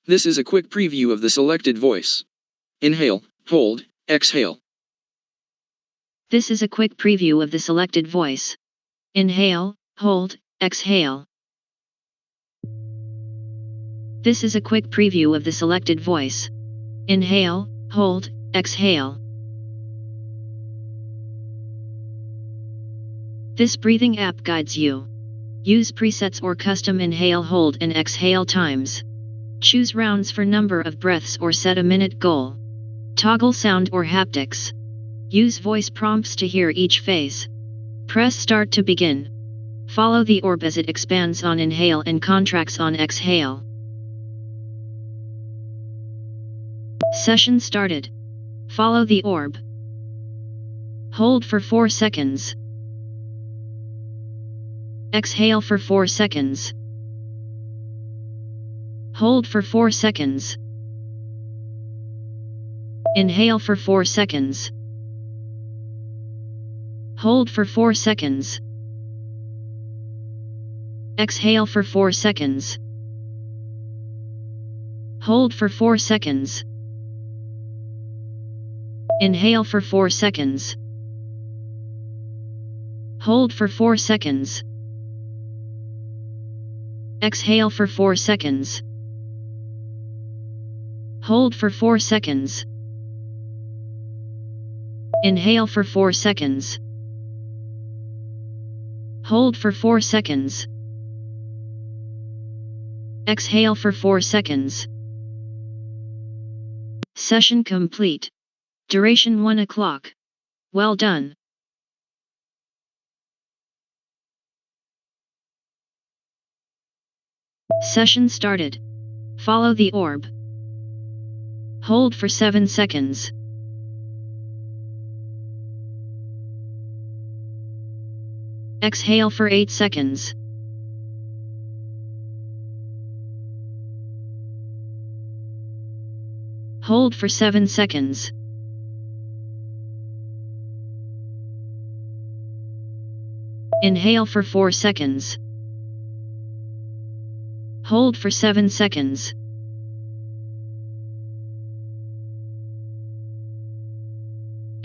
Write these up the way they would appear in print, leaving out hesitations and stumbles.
This is a quick preview of the selected voice. Inhale, hold, exhale. This is a quick preview of the selected voice. Inhale, hold, exhale. This is a quick preview of the selected voice. Inhale, hold, exhale. This breathing app guides you. Use presets or custom inhale, hold and exhale times. Choose rounds for number of breaths or set a minute goal. Toggle sound or haptics. Use voice prompts to hear each phase. Press start to begin. Follow the orb as it expands on inhale and contracts on exhale. Session started. Follow the orb. Hold for 4 seconds. Exhale for 4 seconds. Hold for 4 seconds. Inhale for 4 seconds. Hold for 4 seconds. Exhale for 4 seconds. Hold for 4 seconds. Inhale for 4 seconds. Hold for 4 seconds. Exhale for 4 seconds. Hold for 4 seconds. Inhale for 4 seconds. Hold for 4 seconds. Exhale for 4 seconds. Session complete. Duration 1 o'clock. Well done. Session started. Follow the orb. Hold for 7 seconds. Exhale for 8 seconds. Hold for 7 seconds. Inhale for 4 seconds. Hold for 7 seconds.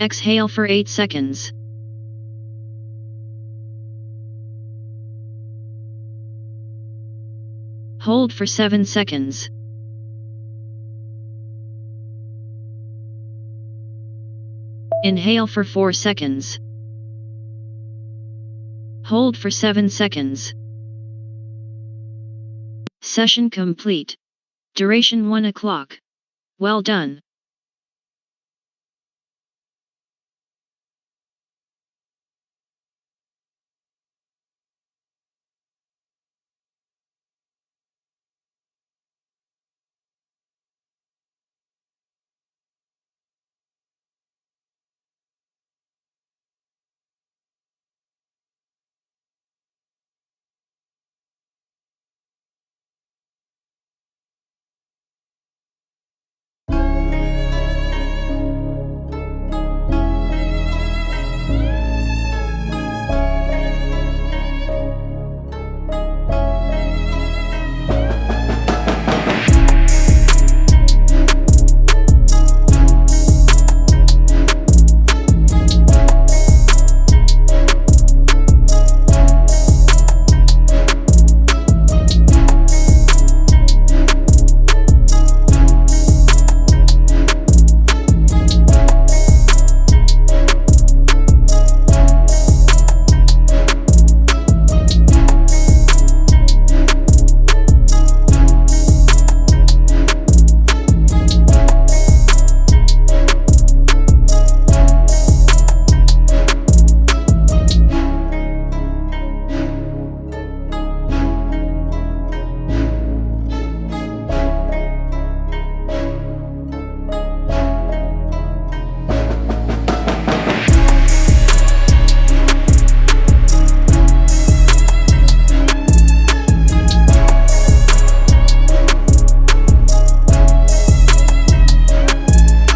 Exhale for 8 seconds. Hold for 7 seconds. Inhale for 4 seconds. Hold for 7 seconds. Session complete. Duration 1 o'clock. Well done.